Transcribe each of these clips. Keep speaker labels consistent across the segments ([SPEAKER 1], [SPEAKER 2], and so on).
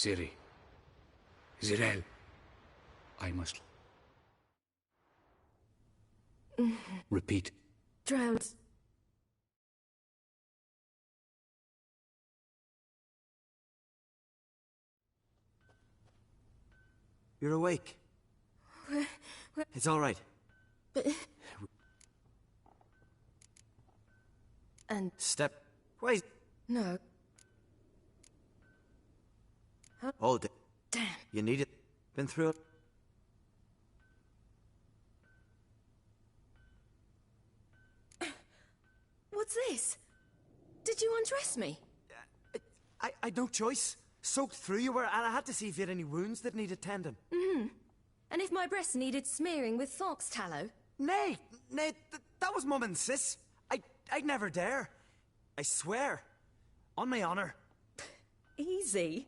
[SPEAKER 1] Siri. Zirel. I must... Repeat.
[SPEAKER 2] Drowned.
[SPEAKER 3] You're awake.
[SPEAKER 2] Where?
[SPEAKER 3] It's all right.
[SPEAKER 2] But... And...
[SPEAKER 3] Step. Wait.
[SPEAKER 2] No. Huh?
[SPEAKER 3] Oh,
[SPEAKER 2] damn.
[SPEAKER 3] You need it. Been through it.
[SPEAKER 2] What's this? Did you undress me?
[SPEAKER 3] I had no choice. Soaked through you were, and I had to see if you had any wounds that needed tending.
[SPEAKER 2] Mm-hmm. And if my breasts needed smearing with fox tallow?
[SPEAKER 3] Nay, that was Mum and Sis. I'd never dare. I swear. On my honor.
[SPEAKER 2] Easy.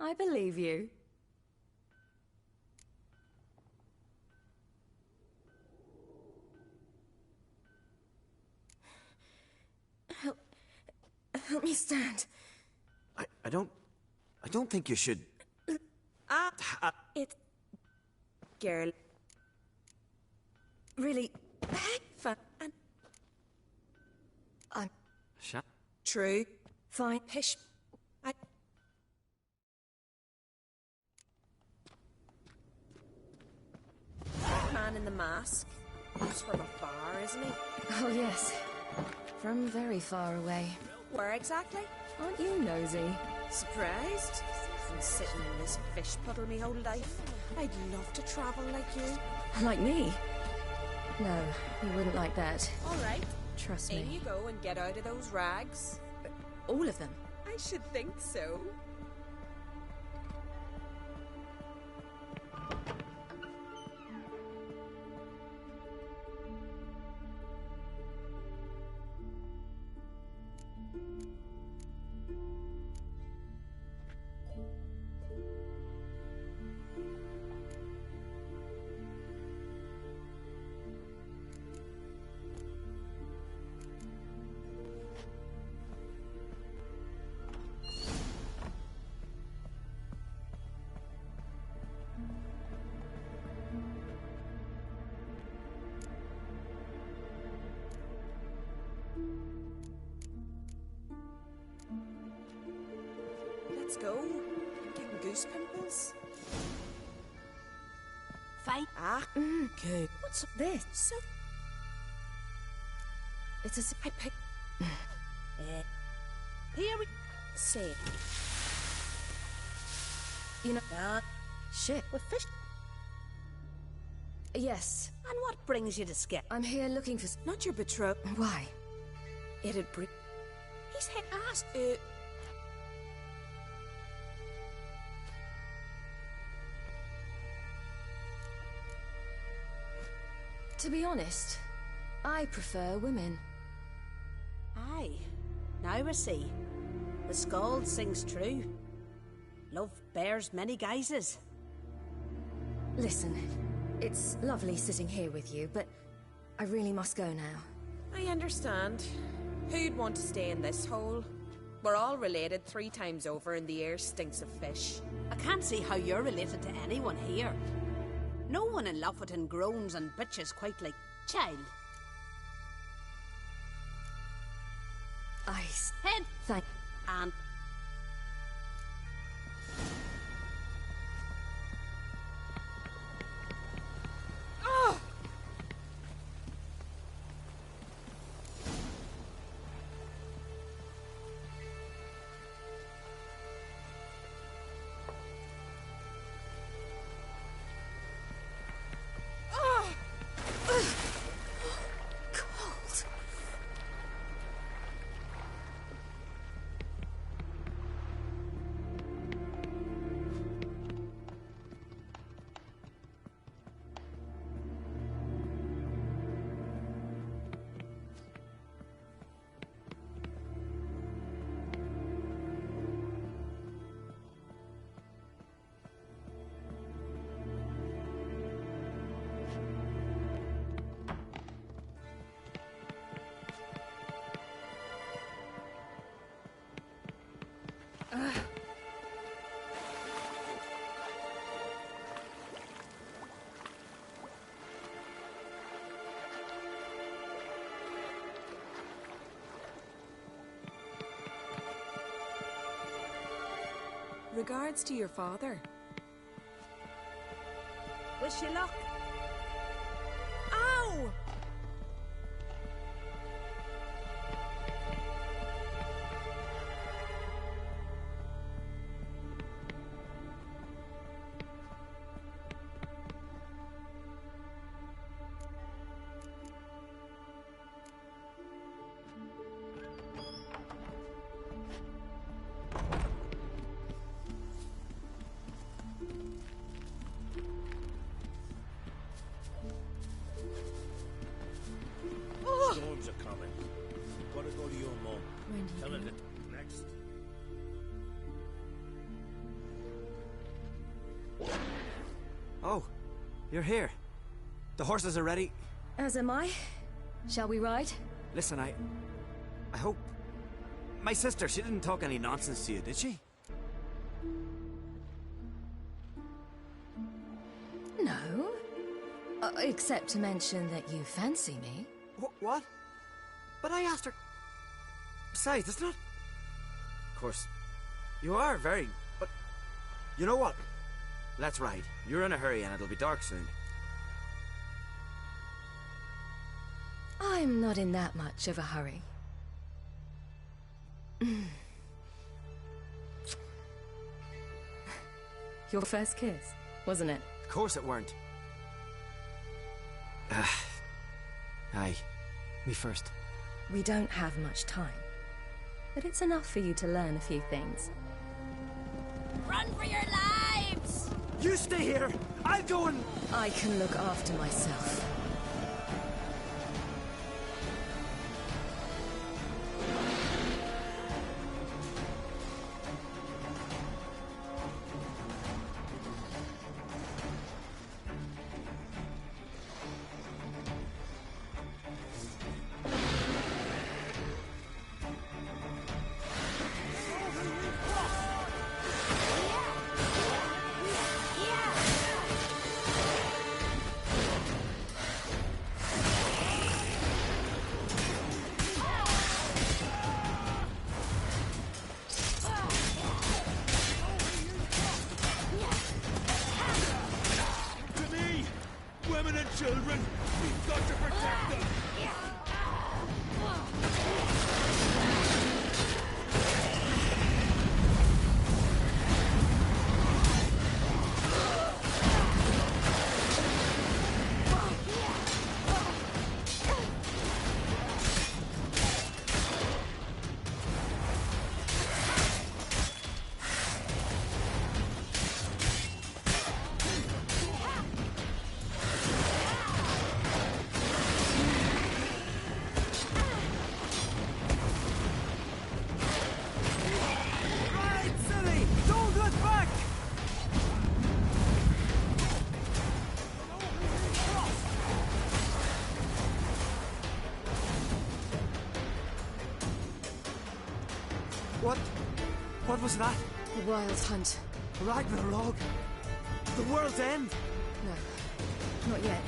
[SPEAKER 2] I believe you. Help me stand.
[SPEAKER 3] I don't think you should.
[SPEAKER 2] It... Girl. Really... fun. I'm... True. Fine. Pish. Man in the mask. He's from afar, isn't he? Oh, yes. From very far away. Where exactly? Aren't you nosy? Surprised? I've been sitting in this fish puddle me whole life. I'd love to travel like you. Like me? No, you wouldn't like that. All right. Trust me. In you go and get out of those rags. All of them? I should think so. Let's go. I'm getting goose pimples. Fine. Good. What's this? So... It's a... I pick... Here we... Say. You know... shit. With fish... Yes. And what brings you to Skip? I'm here looking for... Not your betrothed. Why? It'd bring... He's hit ass. To be honest, I prefer women. Aye. Now I see. The Skald sings true. Love bears many guises. Listen, it's lovely sitting here with you, but I really must go now. I understand. Who'd want to stay in this hole? We're all related 3 times over and the air stinks of fish.
[SPEAKER 4] I can't see how you're related to anyone here. No one in Lofferton groans and bitches quite like child.
[SPEAKER 2] Ice.
[SPEAKER 4] Head.
[SPEAKER 2] Thank...
[SPEAKER 4] And...
[SPEAKER 2] Oh! Regards to your father.
[SPEAKER 4] Wish you luck.
[SPEAKER 2] Ow!
[SPEAKER 5] Storms are coming. Gotta go to your mom.
[SPEAKER 2] When do you
[SPEAKER 5] Tell her
[SPEAKER 2] go?
[SPEAKER 5] that next.
[SPEAKER 3] Oh, you're here. The horses are ready.
[SPEAKER 2] As am I. Shall we ride?
[SPEAKER 3] Listen, I hope... My sister, she didn't talk any nonsense to you, did she?
[SPEAKER 2] No. Except to mention that you fancy me.
[SPEAKER 3] What? But I asked her... Besides, it's not... Of course, you are very... But... You know what? Let's ride. You're in a hurry and it'll be dark soon.
[SPEAKER 2] I'm not in that much of a hurry. Your first kiss, wasn't it?
[SPEAKER 3] Of course it weren't. Aye. Me first.
[SPEAKER 2] We don't have much time. But it's enough for you to learn a few things.
[SPEAKER 4] Run for your lives!
[SPEAKER 3] You stay here! I'll go and...
[SPEAKER 2] I can look after myself.
[SPEAKER 5] To me! Women and children! We've got to protect them!
[SPEAKER 3] Right, silly! Don't look back! What was that?
[SPEAKER 2] The Wild Hunt.
[SPEAKER 3] Ragnarok? The world's end?
[SPEAKER 2] No, not yet.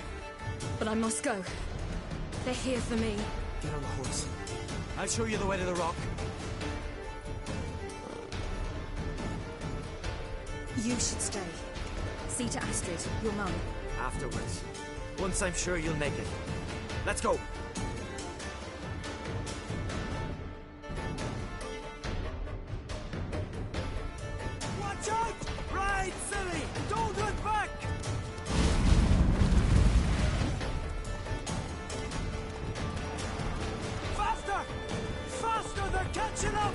[SPEAKER 2] But I must go. They're here for me.
[SPEAKER 3] Get on the horse. I'll show you the way to the rock.
[SPEAKER 2] You should stay. See to Astrid, your mum.
[SPEAKER 3] Afterwards. Once I'm sure you'll make it. Let's go! Watch out! Ride, silly! Don't look back! Faster! Faster! They're catching up!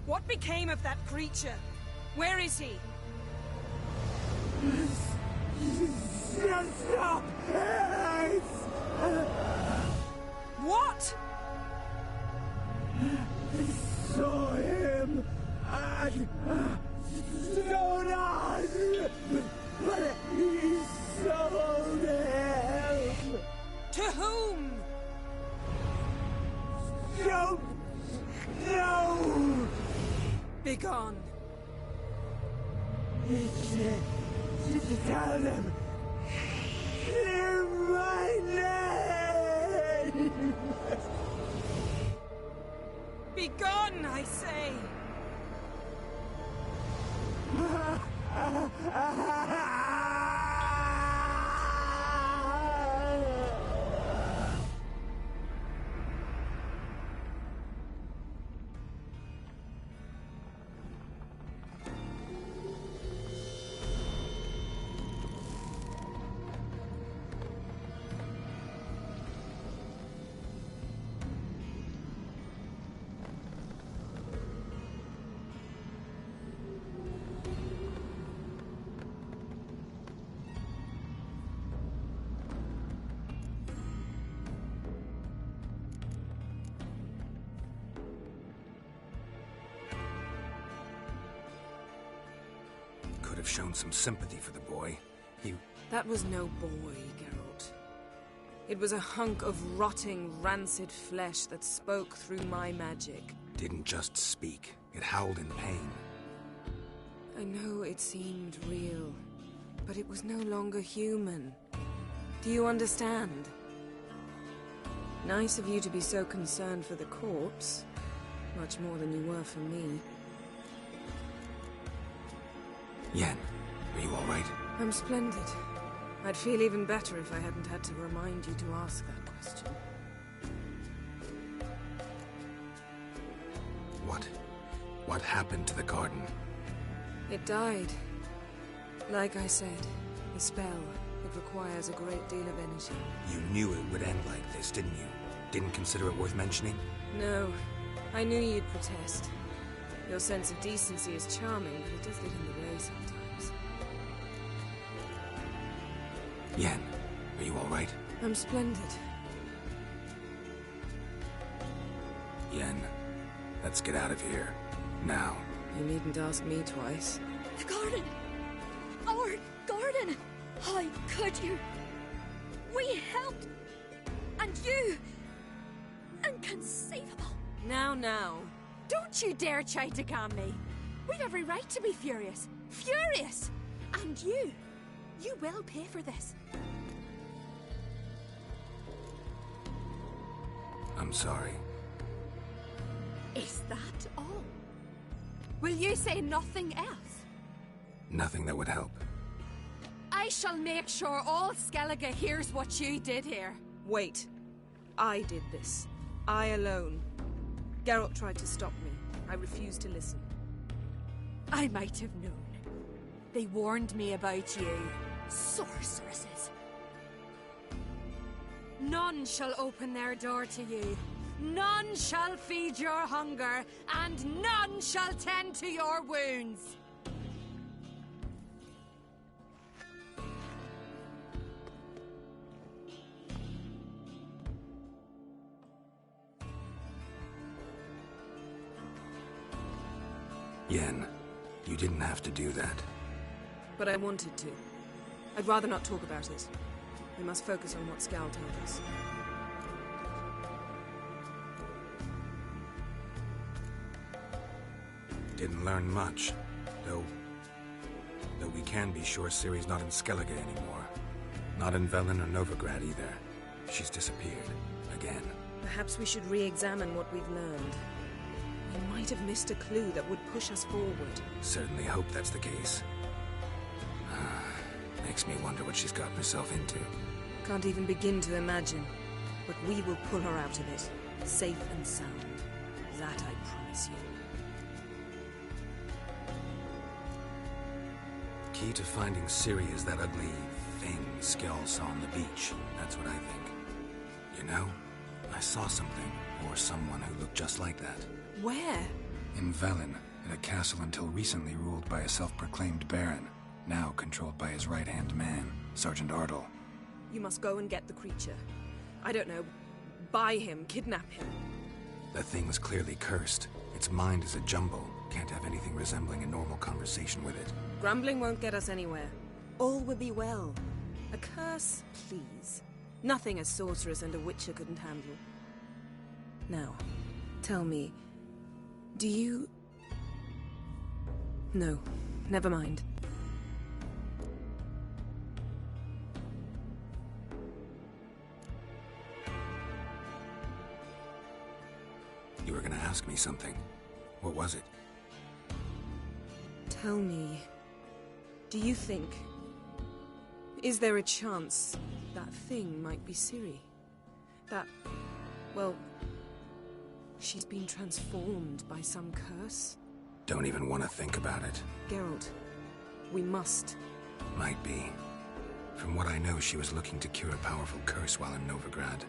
[SPEAKER 6] What became of that creature? Where is he?
[SPEAKER 5] Stop!
[SPEAKER 6] What?
[SPEAKER 5] Saw him at Stonas, but he sold him.
[SPEAKER 6] To whom?
[SPEAKER 5] Don't know.
[SPEAKER 6] Begone.
[SPEAKER 5] Tell them. Clear my name.
[SPEAKER 6] Begone, I say!
[SPEAKER 7] Could have shown some sympathy for the boy.
[SPEAKER 6] That was no boy, Geralt. It was a hunk of rotting, rancid flesh that spoke through my magic.
[SPEAKER 7] Didn't just speak. It howled in pain.
[SPEAKER 6] I know it seemed real, but it was no longer human. Do you understand? Nice of you to be so concerned for the corpse. Much more than you were for me.
[SPEAKER 7] Yen, are you all right?
[SPEAKER 6] I'm splendid. I'd feel even better if I hadn't had to remind you to ask that question.
[SPEAKER 7] What happened to the garden?
[SPEAKER 6] It died. Like I said, the spell, it requires a great deal of energy.
[SPEAKER 7] You knew it would end like this, didn't you? Didn't consider it worth mentioning?
[SPEAKER 6] No. I knew you'd protest. Your sense of decency is charming, but it does get in the way sometimes.
[SPEAKER 7] Yen, are you all right?
[SPEAKER 6] I'm splendid.
[SPEAKER 7] Yen, let's get out of here. Now.
[SPEAKER 6] You needn't ask me twice.
[SPEAKER 2] The garden! Our garden! How could you? We helped! And you! Inconceivable!
[SPEAKER 6] Now.
[SPEAKER 2] Don't you dare try to calm me! We've every right to be furious! Furious! And you will pay for this.
[SPEAKER 7] I'm sorry.
[SPEAKER 2] Is that all? Will you say nothing else?
[SPEAKER 7] Nothing that would help.
[SPEAKER 2] I shall make sure all Skellige hears what you did here.
[SPEAKER 6] Wait. I did this. I alone. Geralt tried to stop me. I refused to listen.
[SPEAKER 2] I might have known. They warned me about you. Sorceresses. None shall open their door to you. None shall feed your hunger, and none shall tend to your wounds.
[SPEAKER 7] Yen, you didn't have to do that.
[SPEAKER 6] But I wanted to. I'd rather not talk about it. We must focus on what Skal told us.
[SPEAKER 7] Didn't learn much, though we can be sure Ciri's not in Skellige anymore. Not in Velen or Novigrad either. She's disappeared. Again.
[SPEAKER 6] Perhaps we should re-examine what we've learned. We might have missed a clue that would push us forward.
[SPEAKER 7] Certainly hope that's the case. Makes me wonder what she's gotten herself into.
[SPEAKER 6] Can't even begin to imagine. But we will pull her out of it. Safe and sound. That I promise you.
[SPEAKER 7] Key to finding Ciri is that ugly thing Skell saw on the beach. That's what I think. You know, I saw something, or someone who looked just like that.
[SPEAKER 6] Where?
[SPEAKER 7] In Velen, at a castle until recently ruled by a self-proclaimed baron, now controlled by his right-hand man, Sergeant Ardle.
[SPEAKER 6] You must go and get the creature. I don't know, buy him, kidnap him.
[SPEAKER 7] The thing's clearly cursed. Its mind is a jumble. Can't have anything resembling a normal conversation with it.
[SPEAKER 6] Grumbling won't get us anywhere. All will be well. A curse, please. Nothing a sorceress and a witcher couldn't handle. Now, tell me, do you... No, never mind.
[SPEAKER 7] You were gonna ask me something. What was it?
[SPEAKER 6] Tell me, do you think... Is there a chance that thing might be Ciri? That... well... she's been transformed by some curse?
[SPEAKER 7] Don't even want to think about it.
[SPEAKER 6] Geralt, we must.
[SPEAKER 7] Might be. From what I know, she was looking to cure a powerful curse while in Novigrad.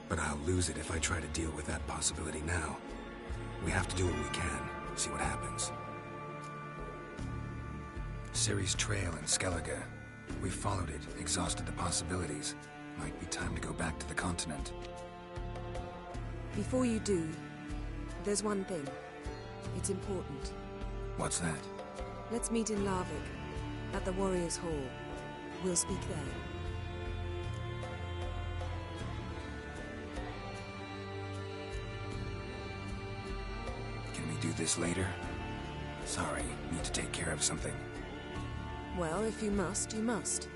[SPEAKER 7] But I'll lose it if I try to deal with that possibility now. We have to do what we can, see what happens. Ciri's trail in Skellige. We followed it, exhausted the possibilities. Might be time to go back to the continent.
[SPEAKER 6] Before you do, there's one thing. It's important.
[SPEAKER 7] What's that?
[SPEAKER 6] Let's meet in Larvik, at the Warriors' Hall. We'll speak there.
[SPEAKER 7] Can we do this later? Sorry, need to take care of something.
[SPEAKER 6] Well, if you must, you must.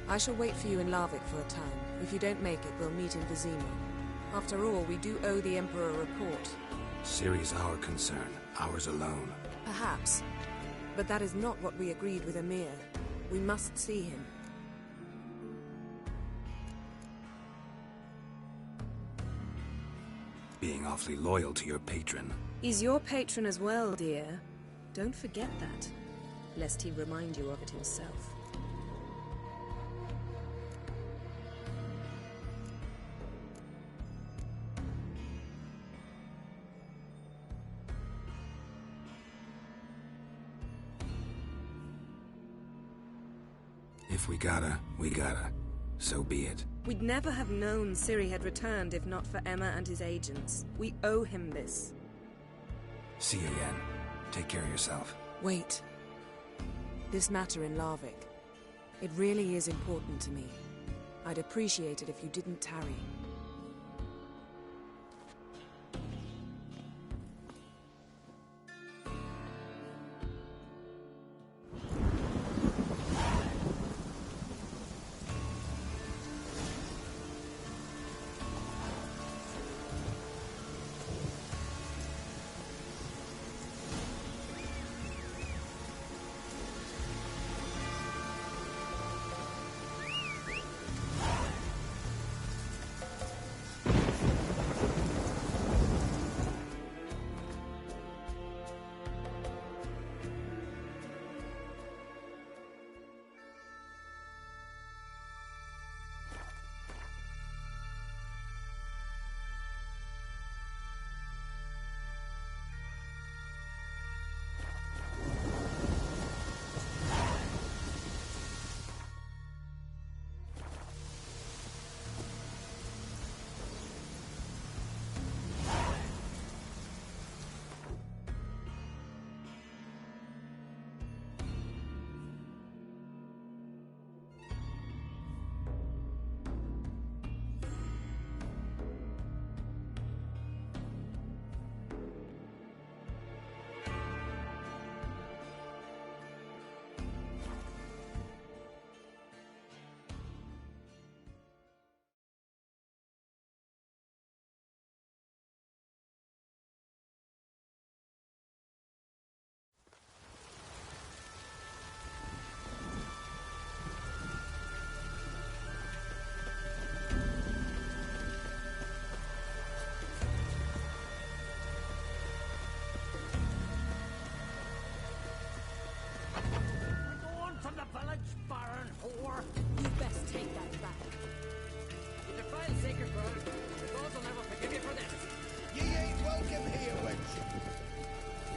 [SPEAKER 6] I shall wait for you in Larvik for a time. If you don't make it, we'll meet in Vizima. After all, we do owe the Emperor a report.
[SPEAKER 7] Ciri's our concern, ours alone.
[SPEAKER 6] Perhaps. But that is not what we agreed with Emir. We must see him.
[SPEAKER 7] Being awfully loyal to your patron.
[SPEAKER 6] He's your patron as well, dear. Don't forget that, lest he remind you of it himself.
[SPEAKER 7] If we gotta, we gotta. So be it.
[SPEAKER 6] We'd never have known Ciri had returned if not for Emma and his agents. We owe him this.
[SPEAKER 7] See you again. Take care of yourself.
[SPEAKER 6] Wait. This matter in Larvik. It really is important to me. I'd appreciate it if you didn't tarry.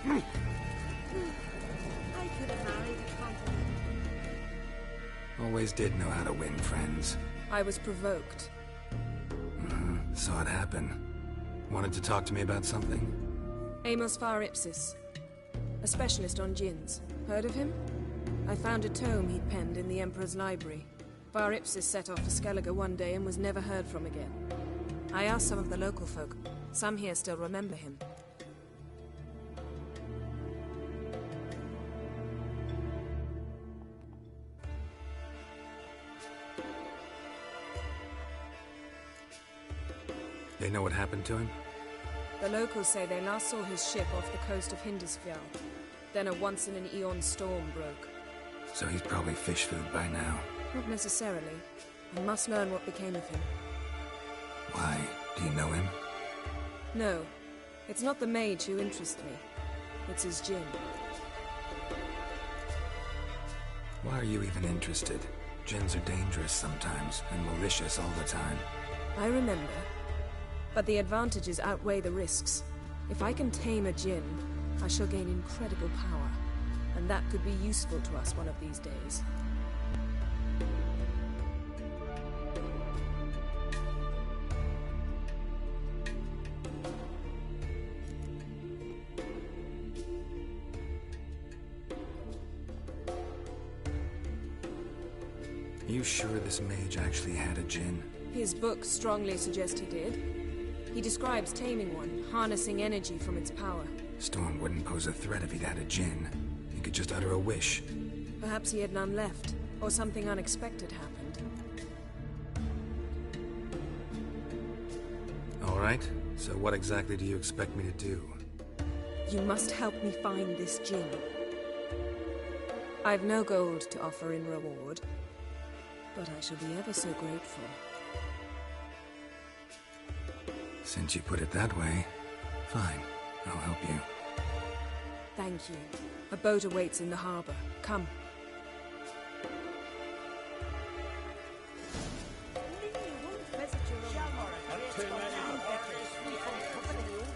[SPEAKER 2] I could have married a continent.
[SPEAKER 7] Always did know how to win friends.
[SPEAKER 6] I was provoked.
[SPEAKER 7] Saw it happen. Wanted to talk to me about something?
[SPEAKER 6] Amos Far Ipsis. A specialist on djinns. Heard of him? I found a tome he'd penned in the Emperor's library. Far Ipsis set off to Skellige one day and was never heard from again. I asked some of the local folk. Some here still remember him.
[SPEAKER 7] They know what happened to him?
[SPEAKER 6] The locals say they last saw his ship off the coast of Hindisfjall. Then a once-in-an-eon storm broke.
[SPEAKER 7] So he's probably fish food by now.
[SPEAKER 6] Not necessarily. I must learn what became of him.
[SPEAKER 7] Why? Do you know him?
[SPEAKER 6] No. It's not the mage who interests me. It's his djinn.
[SPEAKER 7] Why are you even interested? Djinns are dangerous sometimes, and malicious all the time.
[SPEAKER 6] I remember. But the advantages outweigh the risks. If I can tame a djinn, I shall gain incredible power. And that could be useful to us one of these days.
[SPEAKER 7] You sure this mage actually had a djinn?
[SPEAKER 6] His books strongly suggest he did. He describes taming one, harnessing energy from its power.
[SPEAKER 7] Storm wouldn't pose a threat if he'd had a djinn. He could just utter a wish.
[SPEAKER 6] Perhaps he had none left, or something unexpected happened.
[SPEAKER 7] All right, so what exactly do you expect me to do?
[SPEAKER 6] You must help me find this djinn. I've no gold to offer in reward, but I shall be ever so grateful.
[SPEAKER 7] Since you put it that way, fine, I'll help you.
[SPEAKER 6] Thank you. A boat awaits in the harbor. Come.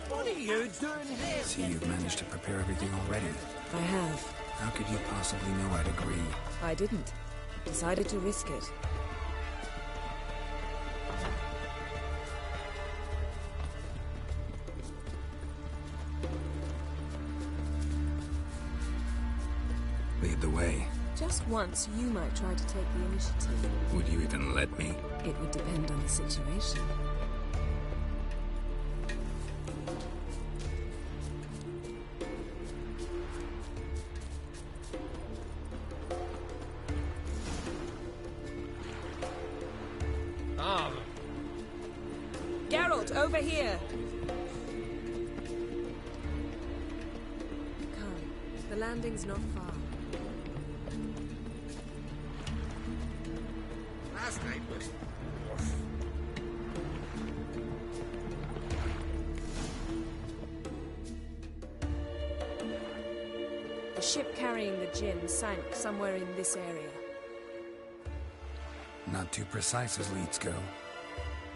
[SPEAKER 5] What are you doing here?
[SPEAKER 7] See, you've managed to prepare everything already.
[SPEAKER 6] I have.
[SPEAKER 7] How could you possibly know I'd agree?
[SPEAKER 6] I didn't. Decided to risk it.
[SPEAKER 7] Lead the way.
[SPEAKER 6] Just once, you might try to take the initiative.
[SPEAKER 7] Would you even let me?
[SPEAKER 6] It would depend on the situation. Geralt, over here! Come. The landing's not far.
[SPEAKER 5] Last night was...
[SPEAKER 6] The ship carrying the djinn sank somewhere in this area.
[SPEAKER 7] Not too precise as leads go.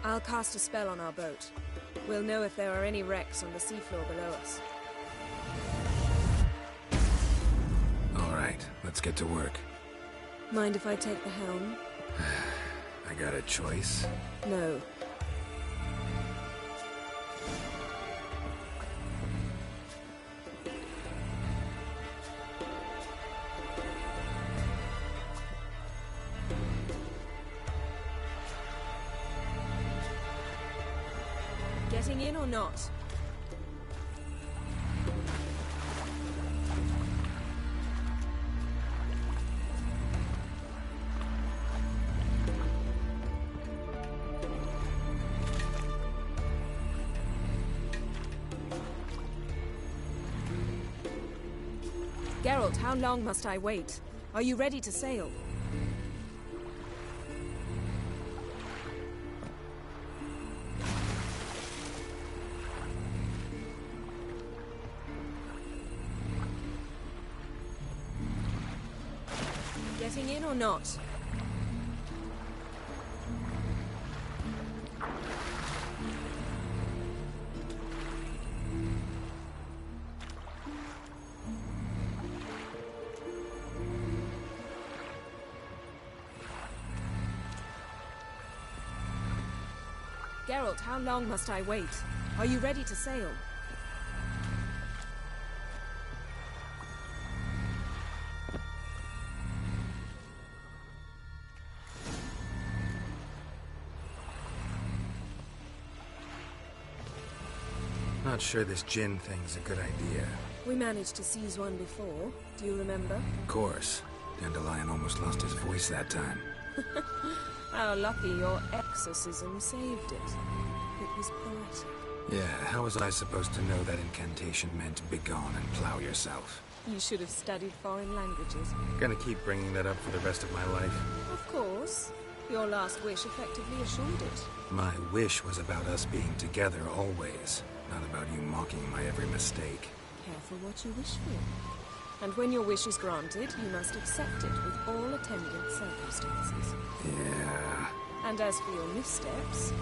[SPEAKER 6] I'll cast a spell on our boat. We'll know if there are any wrecks on the seafloor below us.
[SPEAKER 7] All right, let's get to work.
[SPEAKER 6] Mind if I take the helm?
[SPEAKER 7] I got a choice.
[SPEAKER 6] No. Getting in or not? Geralt, how long must I wait? Are you ready to sail? Getting in or not? Geralt, how long must I wait? Are you ready to sail?
[SPEAKER 7] Not sure this gin thing's a good idea.
[SPEAKER 6] We managed to seize one before. Do you remember?
[SPEAKER 7] Of course. Dandelion almost lost his voice that time.
[SPEAKER 6] How lucky your exorcism saved it. It was poetic.
[SPEAKER 7] Yeah, how was I supposed to know that incantation meant begone and plow yourself?
[SPEAKER 6] You should have studied foreign languages.
[SPEAKER 7] Gonna keep bringing that up for the rest of my life.
[SPEAKER 6] Of course. Your last wish effectively assured it.
[SPEAKER 7] My wish was about us being together always, not about you mocking my every mistake.
[SPEAKER 6] Careful what you wish for. And when your wish is granted, you must accept it with all attendant circumstances.
[SPEAKER 7] Yeah.
[SPEAKER 6] And as for your missteps,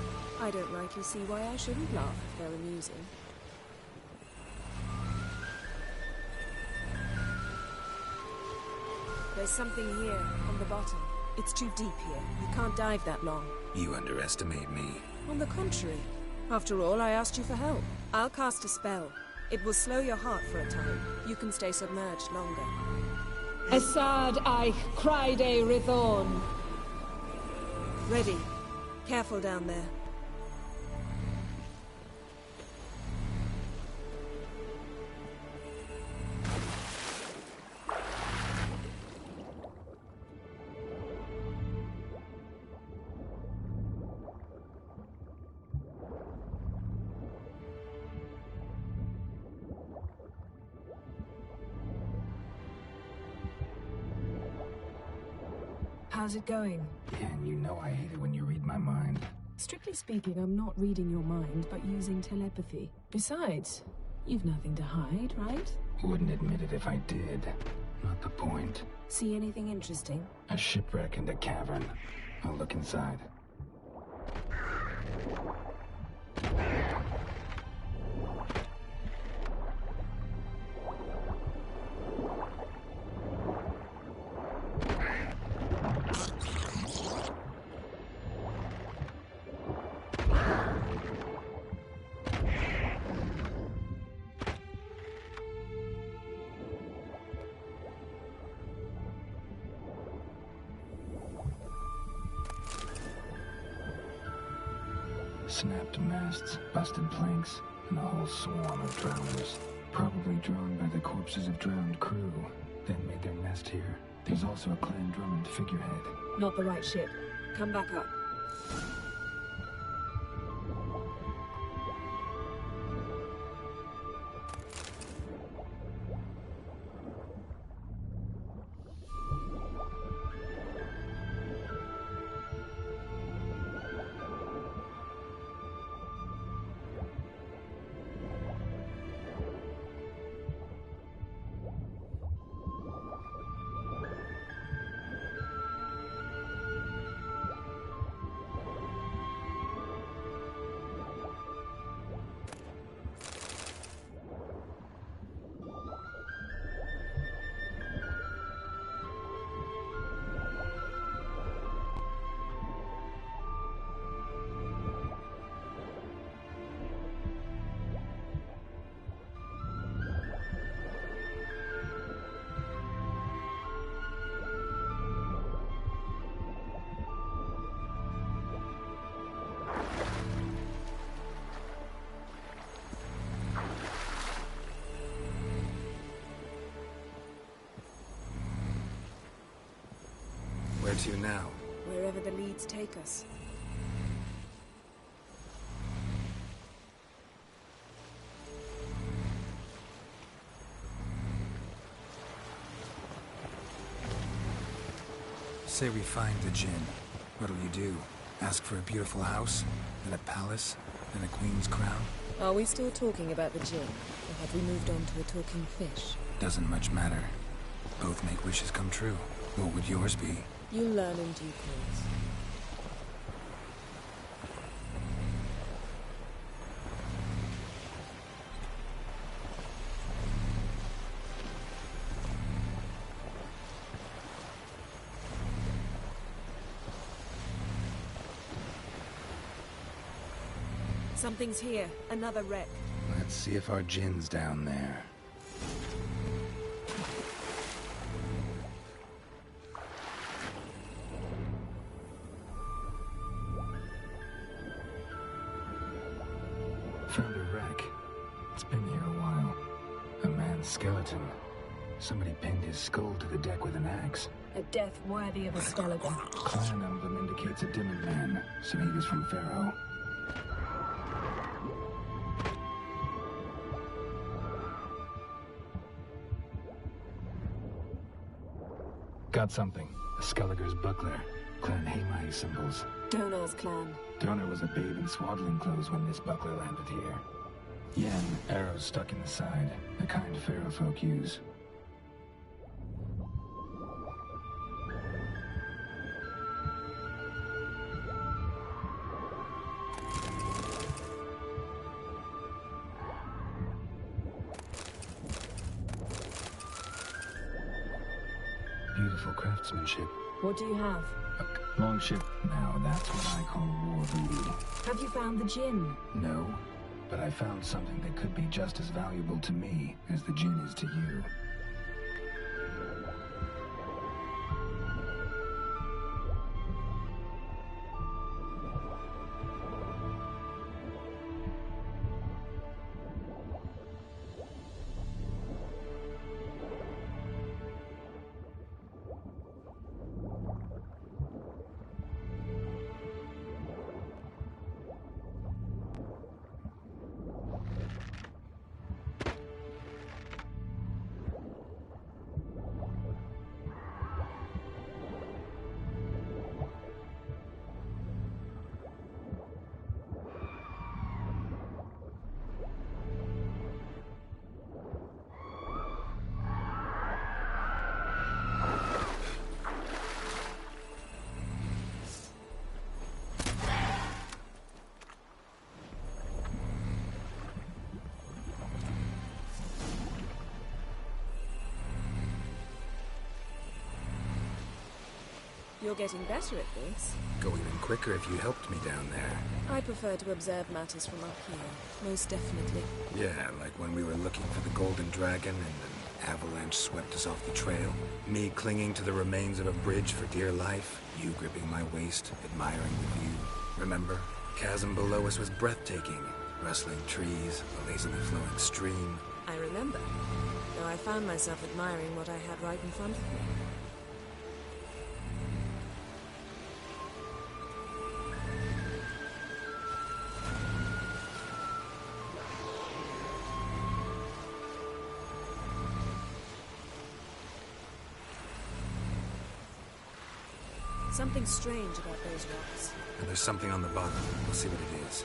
[SPEAKER 6] I don't rightly see why I shouldn't laugh if they're amusing. There's something here, on the bottom. It's too deep here. You can't dive that long.
[SPEAKER 7] You underestimate me.
[SPEAKER 6] On the contrary. After all, I asked you for help. I'll cast a spell. It will slow your heart for a time. You can stay submerged longer.
[SPEAKER 8] Assad I cried a Rithorn.
[SPEAKER 6] Ready. Careful down there.
[SPEAKER 8] How's it going?
[SPEAKER 7] And you know I hate it when you read my mind.
[SPEAKER 8] Strictly speaking, I'm not reading your mind, but using telepathy. Besides, you've nothing to hide, right?
[SPEAKER 7] Wouldn't admit it if I did. Not the point.
[SPEAKER 8] See anything interesting?
[SPEAKER 7] A shipwreck and a cavern. I'll look inside. Snapped masts, busted planks, and a whole swarm of drowners. Probably drawn by the corpses of drowned crew, then made their nest here. There's also a Clan Drummond figurehead.
[SPEAKER 8] Not the right ship. Come back up.
[SPEAKER 7] Where to now?
[SPEAKER 6] Wherever the leads take us.
[SPEAKER 7] Say we find the djinn. What'll you do? Ask for a beautiful house? Then a palace? Then a queen's crown?
[SPEAKER 6] Are we still talking about the djinn? Or have we moved on to a talking fish?
[SPEAKER 7] Doesn't much matter. Both make wishes come true. What would yours be?
[SPEAKER 6] You'll learn in due course. Something's here. Another wreck.
[SPEAKER 7] Let's see if our Jin's down there. Found a wreck. It's been here a while. A man's skeleton. Somebody pinned his skull to the deck with an axe.
[SPEAKER 8] A death worthy of a skeleton.
[SPEAKER 7] Clan emblem indicates a Dimmen man, so he was from Pharaoh. Got something. A Skelliger's buckler. Clan Hamai symbols.
[SPEAKER 8] Donar's clan.
[SPEAKER 7] Donar was a babe in swaddling clothes when this buckler landed here. Yen, arrows stuck in the side, the kind Pharaoh folk use. Beautiful craftsmanship.
[SPEAKER 8] What do you have?
[SPEAKER 7] A longship. Now that's what I call war booty.
[SPEAKER 8] Have you found the Jinn?
[SPEAKER 7] No, but I found something that could be just as valuable to me as the Jinn is to you.
[SPEAKER 6] You're getting better at this.
[SPEAKER 7] Go even quicker if you helped me down there.
[SPEAKER 6] I prefer to observe matters from up here, most definitely.
[SPEAKER 7] Yeah, like when we were looking for the Golden Dragon and an avalanche swept us off the trail. Me clinging to the remains of a bridge for dear life. You gripping my waist, admiring the view. Remember? Chasm below us was breathtaking. Rustling trees, a lazily flowing stream.
[SPEAKER 6] I remember, though I found myself admiring what I had right in front of me. Something strange about those rocks.
[SPEAKER 7] And there's something on the bottom. We'll see what it is.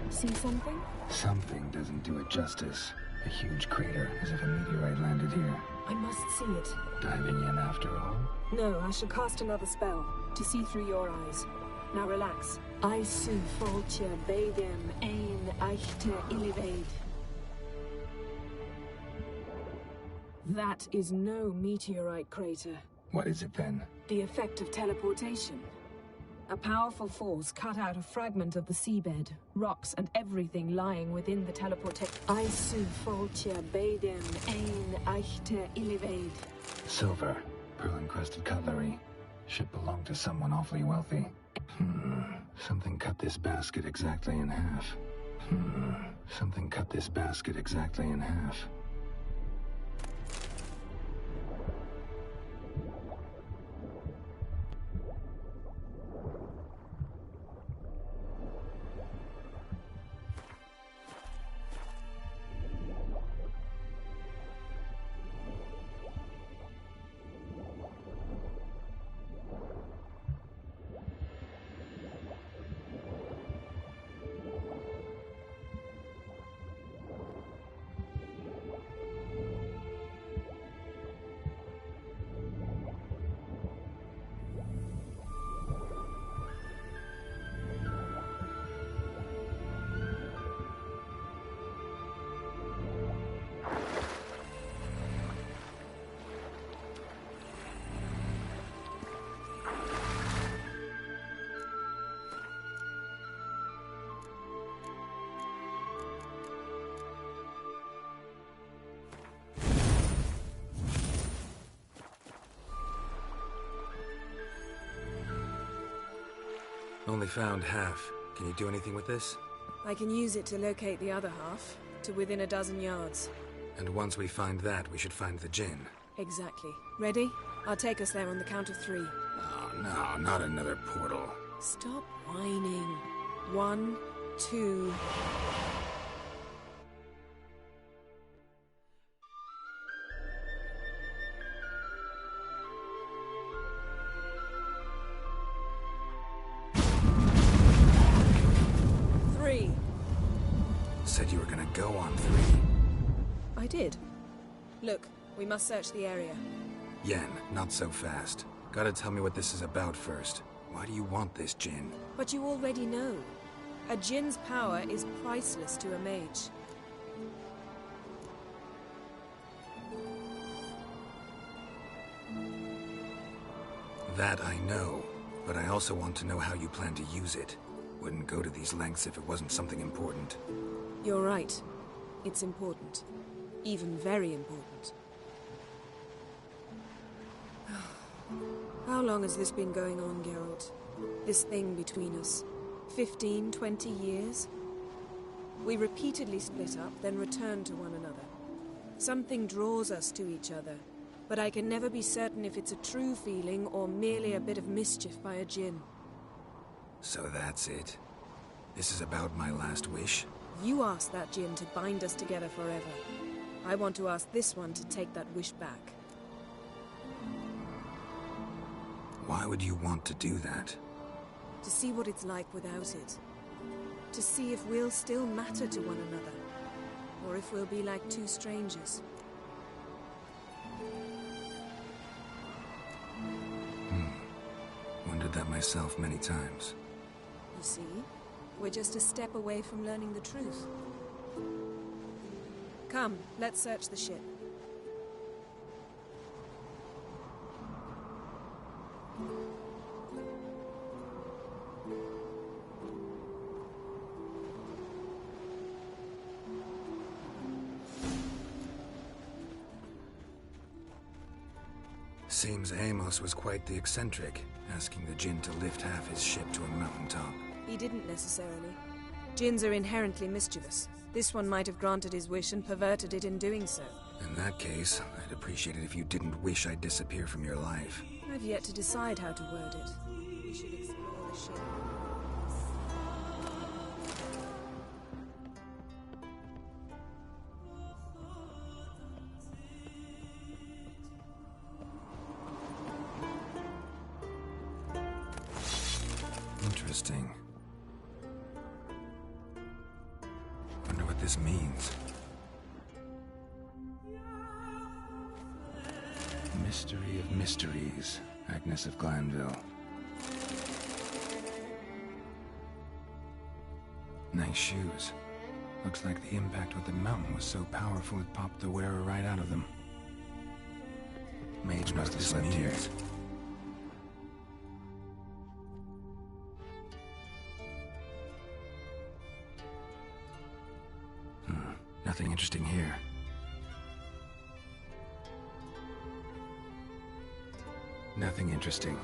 [SPEAKER 8] See something?
[SPEAKER 7] Something doesn't do it justice. A huge crater, as if a meteorite landed here.
[SPEAKER 8] I must see it.
[SPEAKER 7] Diving in after all?
[SPEAKER 8] No, I shall cast another spell to see through your eyes. Now relax. I su foltje bedem ein eichte illiveid. That is no meteorite crater.
[SPEAKER 7] What is it then?
[SPEAKER 8] The effect of teleportation. A powerful force cut out a fragment of the seabed, rocks and everything lying within the teleportation. I su foltje bedem ein eichte illiveid.
[SPEAKER 7] Silver, pearl-encrusted cutlery. Should belong to someone awfully wealthy. Something cut this basket exactly in half. Something cut this basket exactly in half. only found half. Can you do anything with this?
[SPEAKER 6] I can use it to locate the other half, to within a dozen yards.
[SPEAKER 7] And once we find that, we should find the Jinn.
[SPEAKER 6] Exactly. Ready? I'll take us there on the count of 3.
[SPEAKER 7] Oh, no, not another portal.
[SPEAKER 6] Stop whining. 1, 2...
[SPEAKER 7] Said you were gonna go on 3.
[SPEAKER 6] I did. Look, we must search the area.
[SPEAKER 7] Yen, not so fast. Gotta tell me what this is about first. Why do you want this Jinn?
[SPEAKER 6] But you already know. A Jinn's power is priceless to a mage.
[SPEAKER 7] That I know, but I also want to know how you plan to use it. Wouldn't go to these lengths if it wasn't something important.
[SPEAKER 6] You're right. It's important. Even very important. How long has this been going on, Geralt? This thing between us? 15, 20 years? We repeatedly split up, then return to one another. Something draws us to each other, but I can never be certain if it's a true feeling or merely a bit of mischief by a Jinn.
[SPEAKER 7] So that's it. This is about my last wish?
[SPEAKER 6] You asked that Jinn to bind us together forever. I want to ask this one to take that wish back.
[SPEAKER 7] Why would you want to do that?
[SPEAKER 6] To see what it's like without it. To see if we'll still matter to one another. Or if we'll be like two strangers.
[SPEAKER 7] Wondered that myself many times.
[SPEAKER 6] You see? We're just a step away from learning the truth. Come, let's search the ship.
[SPEAKER 7] Seems Amos was quite the eccentric, asking the Jinn to lift half his ship to a mountaintop.
[SPEAKER 6] He didn't necessarily. Jinns are inherently mischievous. This one might have granted his wish and perverted it in doing so.
[SPEAKER 7] In that case, I'd appreciate it if you didn't wish I'd disappear from your life.
[SPEAKER 6] I've yet to decide how to word it. We should explore the ship.
[SPEAKER 7] Interesting. Wonder what this means. Mystery of mysteries, Agnes of Glanville. Nice shoes. Looks like the impact with the mountain was so powerful it popped the wearer right out of them. Mage must have slept here. Nothing interesting here. Nothing interesting.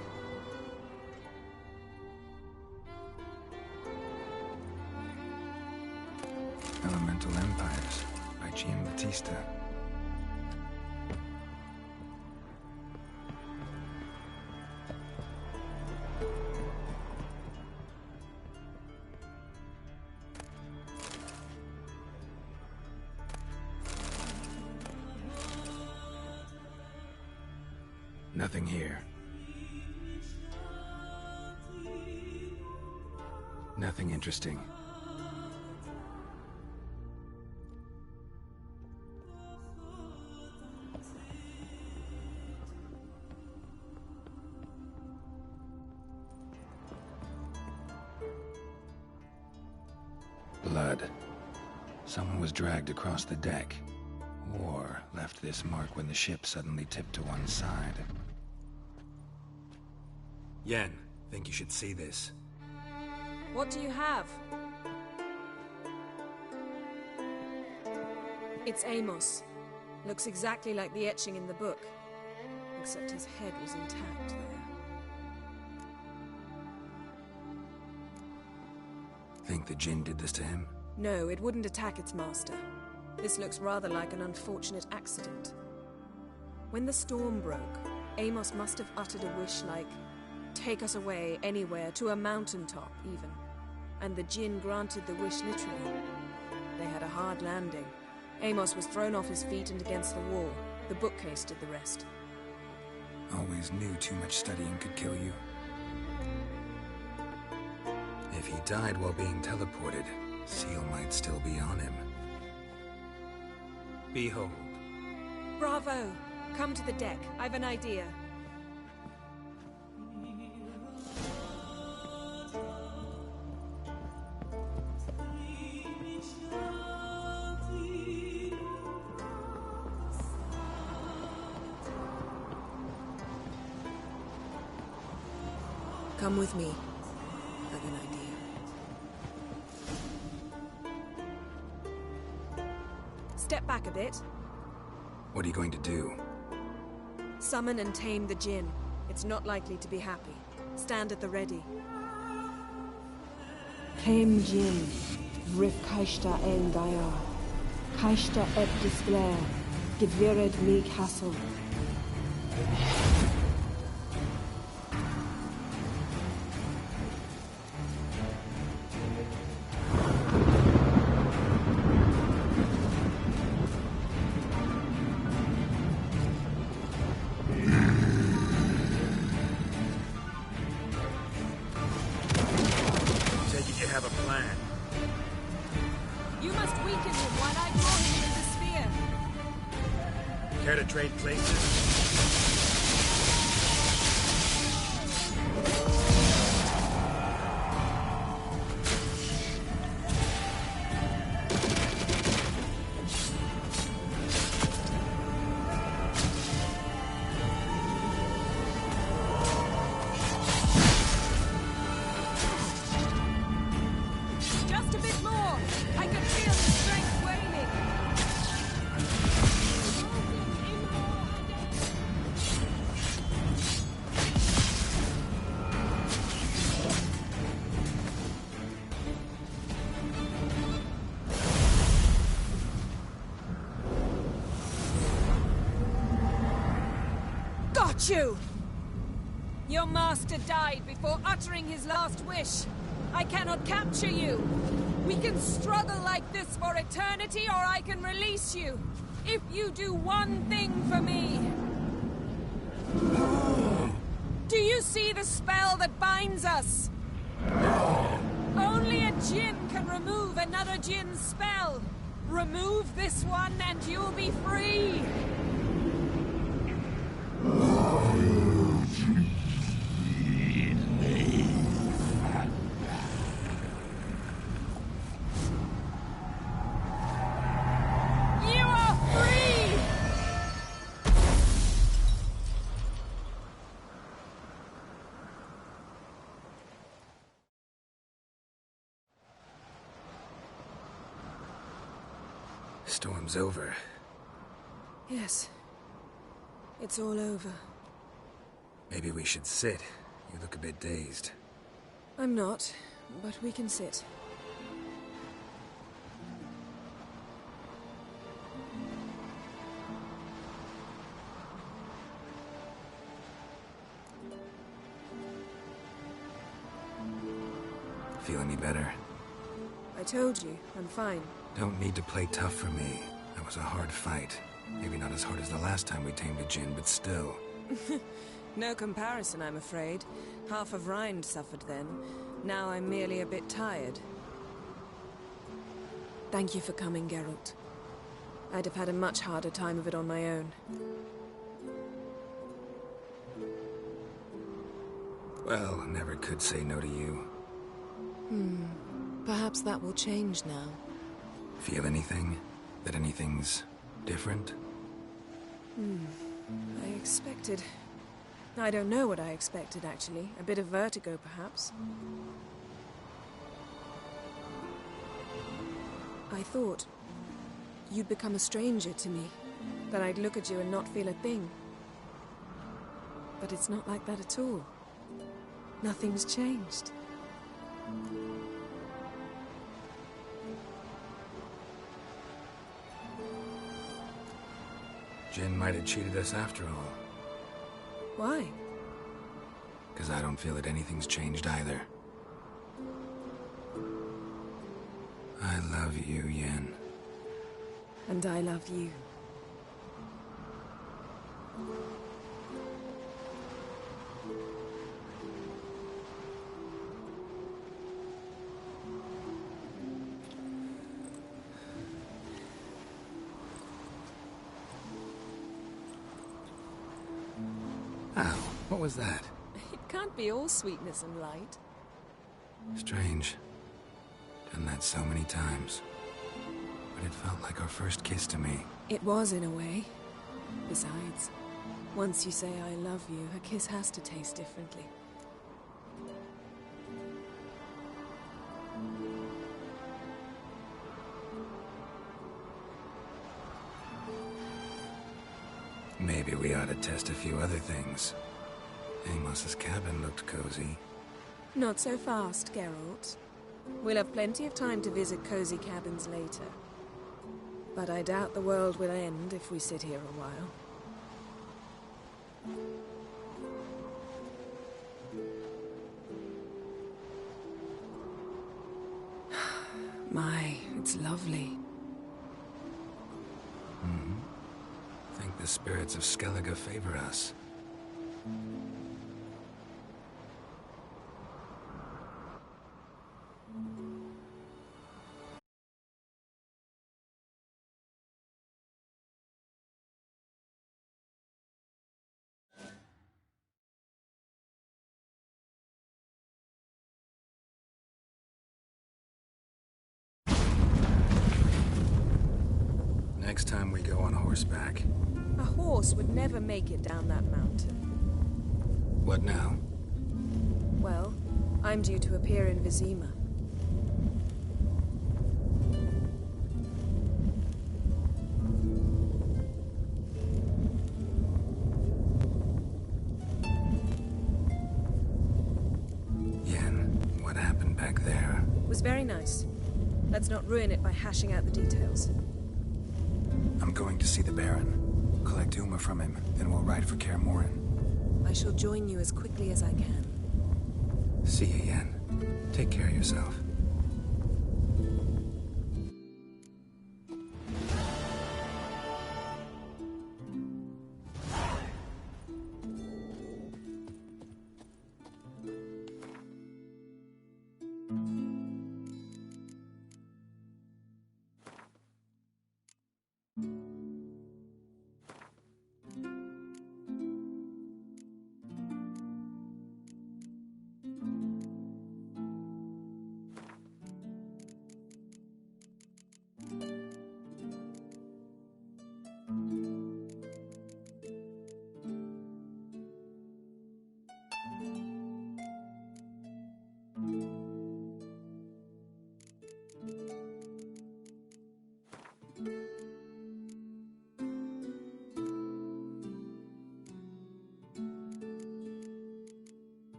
[SPEAKER 7] Elemental Empires by Giambattista. Nothing here. Nothing interesting. Blood. Someone was dragged across the deck. Or left this mark when the ship suddenly tipped to one side. Yen, think you should see this.
[SPEAKER 6] What do you have? It's Amos. Looks exactly like the etching in the book. Except his head was intact there.
[SPEAKER 7] Think the Jinn did this to him?
[SPEAKER 6] No, it wouldn't attack its master. This looks rather like an unfortunate accident. When the storm broke, Amos must have uttered a wish like, "Take us away, anywhere, to a mountaintop, even." And the Jinn granted the wish literally. They had a hard landing. Amos was thrown off his feet and against the wall. The bookcase did the rest.
[SPEAKER 7] Always knew too much studying could kill you. If he died while being teleported, Seal might still be on him. Behold.
[SPEAKER 6] Bravo! Come to the deck. I've an idea. Come with me. I've an idea. Step back a bit.
[SPEAKER 7] What are you going to do?
[SPEAKER 6] Summon and tame the Jinn. It's not likely to be happy. Stand at the ready.
[SPEAKER 8] Chem Jin, Vrif Kaishta en Gaya, Kaishta et Displair, Gedvired me Castle.
[SPEAKER 5] Trade places?
[SPEAKER 6] Just a bit more! I can feel the strength waning! You! Your master died before uttering his last wish. I cannot capture you. We can struggle like this for eternity, or I can release you. If you do one thing for me. Do you see the spell that binds us? Only a Jinn can remove another Jinn's spell. Remove this one and you'll be free.
[SPEAKER 7] Storm's over.
[SPEAKER 6] Yes. It's all over.
[SPEAKER 7] Maybe we should sit. You look a bit dazed.
[SPEAKER 6] I'm not, but we can sit.
[SPEAKER 7] Feel any better?
[SPEAKER 6] I told you, I'm fine.
[SPEAKER 7] Don't need to play tough for me. That was a hard fight. Maybe not as hard as the last time we tamed a Jinn, but still.
[SPEAKER 6] No comparison, I'm afraid. Half of Rind suffered then. Now I'm merely a bit tired. Thank you for coming, Geralt. I'd have had a much harder time of it on my own.
[SPEAKER 7] Well, never could say no to you.
[SPEAKER 6] Perhaps that will change now.
[SPEAKER 7] Feel anything? That anything's different?
[SPEAKER 6] I expected... I don't know what I expected, actually. A bit of vertigo, perhaps. I thought you'd become a stranger to me. That I'd look at you and not feel a thing. But it's not like that at all. Nothing's changed.
[SPEAKER 7] Jin might have cheated us after all.
[SPEAKER 6] Why?
[SPEAKER 7] Because I don't feel that anything's changed either. I love you, Yen.
[SPEAKER 6] And I love you.
[SPEAKER 7] Ow, what was that?
[SPEAKER 6] It can't be all sweetness and light.
[SPEAKER 7] Strange. Done that so many times. But it felt like our first kiss to me.
[SPEAKER 6] It was, in a way. Besides, once you say I love you, a kiss has to taste differently.
[SPEAKER 7] Maybe we ought to test a few other things. Amos's cabin looked cozy.
[SPEAKER 6] Not so fast, Geralt. We'll have plenty of time to visit cozy cabins later. But I doubt the world will end if we sit here a while. My, it's lovely.
[SPEAKER 7] Think the spirits of Skellige favor us. Next time we go on horseback.
[SPEAKER 6] A horse would never make it down that mountain.
[SPEAKER 7] What now?
[SPEAKER 6] Well, I'm due to appear in Vizima.
[SPEAKER 7] Yen, what happened back there?
[SPEAKER 6] It was very nice. Let's not ruin it by hashing out the details.
[SPEAKER 7] I'm going to see the Baron. Collect Uma from him, then we'll ride for Kaer Morhen.
[SPEAKER 6] I shall join you as quickly as I can.
[SPEAKER 7] See you, Yen. Take care of yourself.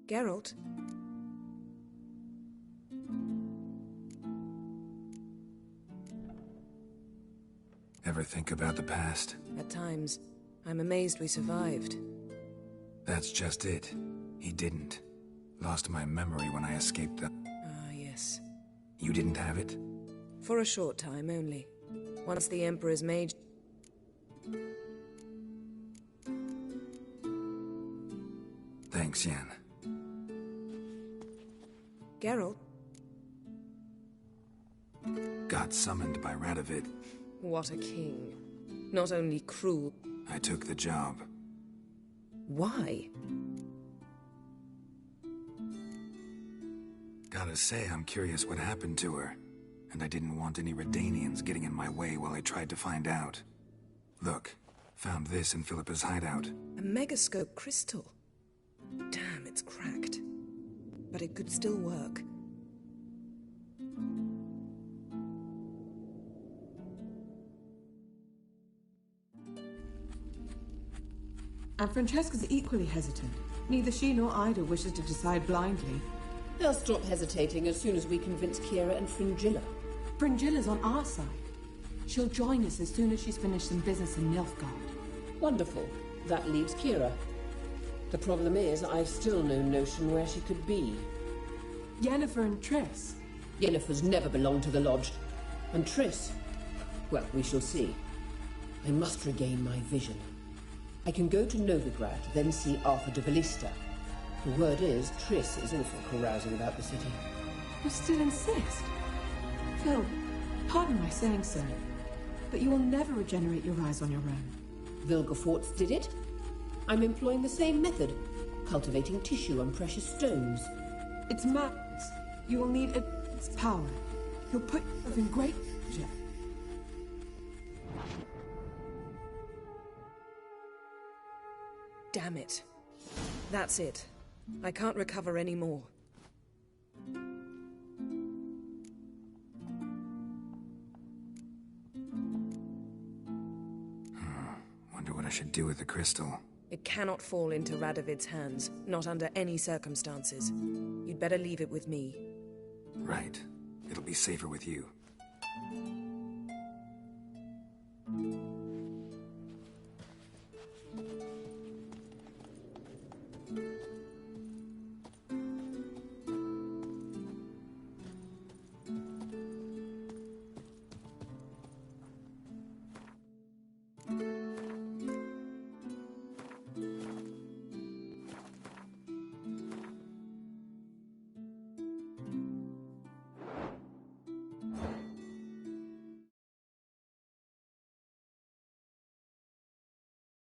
[SPEAKER 6] Geralt?
[SPEAKER 7] Ever think about the past?
[SPEAKER 6] At times. I'm amazed we survived.
[SPEAKER 7] That's just it. He didn't. Lost my memory when I escaped the...
[SPEAKER 6] Ah, yes.
[SPEAKER 7] You didn't have it?
[SPEAKER 6] For a short time only. Once the Emperor's mage...
[SPEAKER 7] Thanks, Yen.
[SPEAKER 6] Geralt?
[SPEAKER 7] Got summoned by Radovid.
[SPEAKER 6] What a king. Not only cruel...
[SPEAKER 7] I took the job.
[SPEAKER 6] Why?
[SPEAKER 7] Gotta say, I'm curious what happened to her. And I didn't want any Redanians getting in my way while I tried to find out. Look, found this in Philippa's hideout.
[SPEAKER 6] A megascope crystal. Damn, it's cracked. But it could still work.
[SPEAKER 9] And Francesca's equally hesitant. Neither she nor Ida wishes to decide blindly.
[SPEAKER 10] They'll stop hesitating as soon as we convince Kira and Fringilla.
[SPEAKER 9] Fringilla's on our side. She'll join us as soon as she's finished some business in Nilfgaard.
[SPEAKER 10] Wonderful. That leaves Kira. The problem is, I've still no notion where she could be.
[SPEAKER 9] Yennefer and Triss.
[SPEAKER 10] Yennefer's never belonged to the Lodge. And Triss? Well, we shall see. I must regain my vision. I can go to Novigrad, then see Arthur de Valista. The word is, Triss is also carousing about the city.
[SPEAKER 9] You still insist? Phil, pardon my saying so, but you will never regenerate your eyes on your own.
[SPEAKER 10] Vilgefortz did it. I'm employing the same method, cultivating tissue and precious stones.
[SPEAKER 9] It's madness. You will need its power. You'll put yourself in great danger.
[SPEAKER 6] Damn it. That's it. I can't recover any more.
[SPEAKER 7] Wonder what I should do with the crystal.
[SPEAKER 6] It cannot fall into Radovid's hands, not under any circumstances. You'd better leave it with me.
[SPEAKER 7] Right. It'll be safer with you.